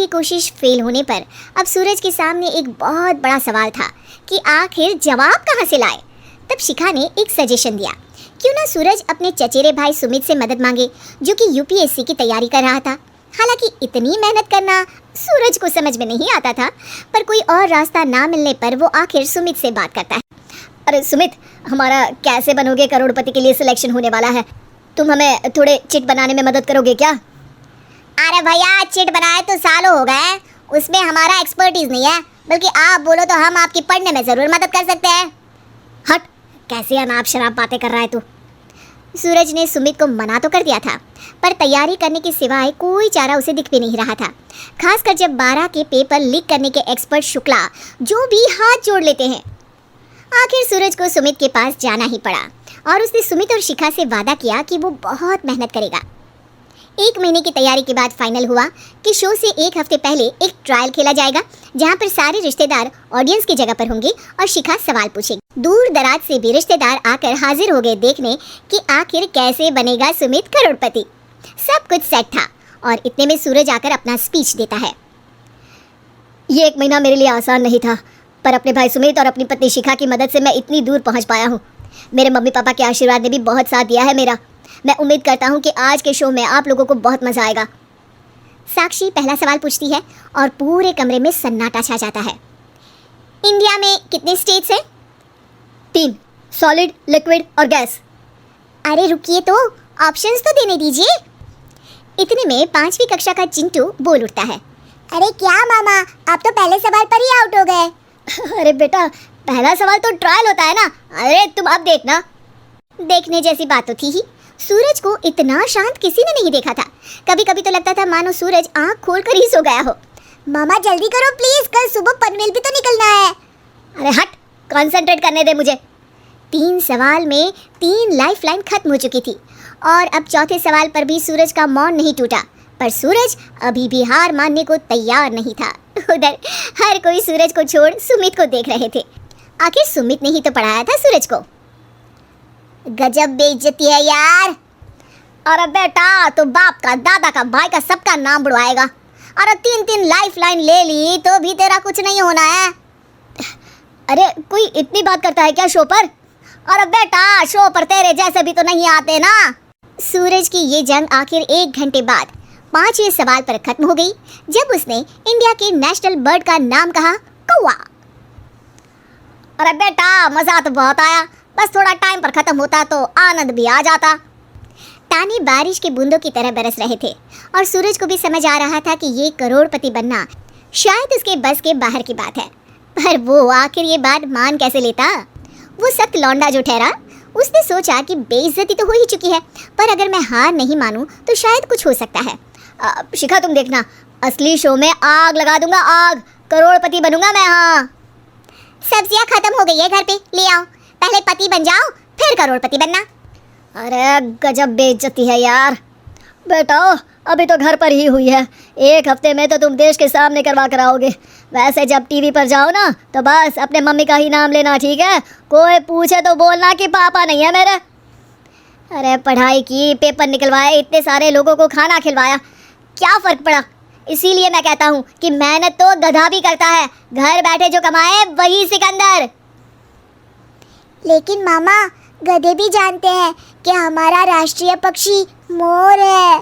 आधी कोशिश फेल होने पर अब सूरज के सामने एक बहुत बड़ा सवाल था कि आखिर जवाब कहाँ से लाए। तब शिखा ने एक सजेशन दिया, क्यों ना सूरज अपने चचेरे भाई सुमित से मदद मांगे, जो कि यूपीएससी की तैयारी कर रहा था। हालांकि इतनी मेहनत करना सूरज को समझ में नहीं आता था, पर कोई और रास्ता ना मिलने पर वो आखिर सुमित से बात करता है। अरे सुमित, हमारा कैसे बनोगे करोड़पति के लिए सिलेक्शन होने वाला है, तुम हमें थोड़े चिट बनाने में मदद करोगे क्या? अरे भैया, चिट बनाए तो सालों हो गए, उसमें हमारा एक्सपर्टीज नहीं है, बल्कि आप बोलो तो हम आपकी पढ़ने में जरूर मदद कर सकते हैं। हट, कैसी अनाप शराब बातें कर रहा है तू। सूरज ने सुमित को मना तो कर दिया था, पर तैयारी करने के सिवाय कोई चारा उसे दिख भी नहीं रहा था, खासकर जब 12 के पेपर लीक करने के एक्सपर्ट शुक्ला जो भी हाथ जोड़ लेते हैं। आखिर सूरज को सुमित के पास जाना ही पड़ा और उसने सुमित और शिखा से वादा किया कि वो बहुत मेहनत करेगा। 1 महीने की तैयारी के बाद फाइनल हुआ कि शो से 1 हफ्ते पहले एक ट्रायल खेला जाएगा, जहां पर सारे रिश्तेदार ऑडियंस की जगह पर होंगे और शिखा सवाल पूछेगी। दूर दराज से भी रिश्तेदार आकर हाजिर हो गए देखने कि आखिर कैसे बनेगा सुमित करोड़पति। सब कुछ सेट था और इतने में सूरज आकर अपना स्पीच देता है। ये 1 महीना मेरे लिए आसान नहीं था, पर अपने भाई सुमित और अपनी पत्नी शिखा की मदद से मैं इतनी दूर पहुंच पाया हूँ। मेरे मम्मी पापा के आशीर्वाद ने भी बहुत साथ दिया है मेरा। मैं उम्मीद करता हूँ कि आज के शो में आप लोगों को बहुत मजा आएगा। साक्षी पहला सवाल पूछती है और पूरे कमरे में सन्नाटा छा जाता है। इंडिया में कितने स्टेट्स हैं? 3, सॉलिड, लिक्विड और गैस। अरे रुकिए, तो ऑप्शंस तो देने दीजिए। इतने में 5वीं कक्षा का चिंटू बोल उठता है। अरे क्या मामा, आप तो पहले सवाल पर ही आउट हो गए। अरे बेटा, पहला सवाल तो ट्रायल होता है ना। अरे तुम अब देखना। देखने जैसी बात तो थी ही। सूरज को इतना शांत किसी ने नहीं देखा था। कभी कभी तो लगता था मानो सूरज आंख खोलकर ही सो गया हो। मामा जल्दी करो प्लीज, कल सुबह पनवेल भी तो निकलना है। अरे हट, कंसंट्रेट करने दे मुझे। 3 सवाल में 3 लाइफलाइन खत्म हो चुकी थी और अब चौथे सवाल पर भी सूरज का मौन नहीं टूटा, पर सूरज अभी भी हार मानने को तैयार नहीं था। उधर हर कोई सूरज को छोड़ सुमित को देख रहे थे। आखिर सुमित ने ही तो पढ़ाया था सूरज को। गजब बेइज्जती है यार। अरे बेटा, तो बाप का, दादा का, भाई का, सबका नाम बुड़वाएगा। अरे 3 लाइफलाइन ले ली तो भी तेरा कुछ नहीं होना है। अरे कोई इतनी बात करता है क्या शो पर? अरे बेटा, शो पर तेरे जैसे भी तो नहीं आते ना। सूरज की ये जंग आखिर 1 घंटे बाद 5वें सवाल पर खत्म हो गई, जब उसने इंडिया के नेशनल बर्ड का नाम कहा, कौवा। अरे बेटा, मजा तो बहुत आया, बस थोड़ा टाइम पर खत्म होता तो आनंद भी आ जाता। ताने बारिश के बूंदों की तरह बरस रहे थे और सूरज को भी समझ आ रहा था कि ये करोड़पति बनना शायद उसके बस के बाहर की बात है, पर वो आखिर ये बात मान कैसे लेता। वो सख्त लौंडा जो ठहरा, उसने सोचा कि बेइज्जती तो हो ही चुकी है, पर अगर मैं हार नहीं मानूं तो शायद कुछ हो सकता है। शिखा तुम देखना, असली शो में आग लगा दूंगा, आग। करोड़पति बनूंगा मैं। हाँ, सब्जियां खत्म हो गई है घर पे, ले आओ। पहले पति बन जाओ, फिर करोड़पति बनना। अरे गजब बेइज्जती है यार। बेटा, अभी तो घर पर ही हुई है, 1 हफ्ते में तो तुम देश के सामने करवा कर आओगे। वैसे जब टीवी पर जाओ ना, तो बस अपने मम्मी का ही नाम लेना, ठीक है? कोई पूछे तो बोलना कि पापा नहीं है मेरे। अरे पढ़ाई की, पेपर निकलवाए, इतने सारे लोगों को खाना खिलवाया, क्या फ़र्क पड़ा? इसीलिए मैं कहता हूँ कि मेहनत तो गधा भी करता है, घर बैठे जो कमाए वही सिकंदर। लेकिन मामा, गधे भी जानते हैं कि हमारा राष्ट्रीय पक्षी मोर है।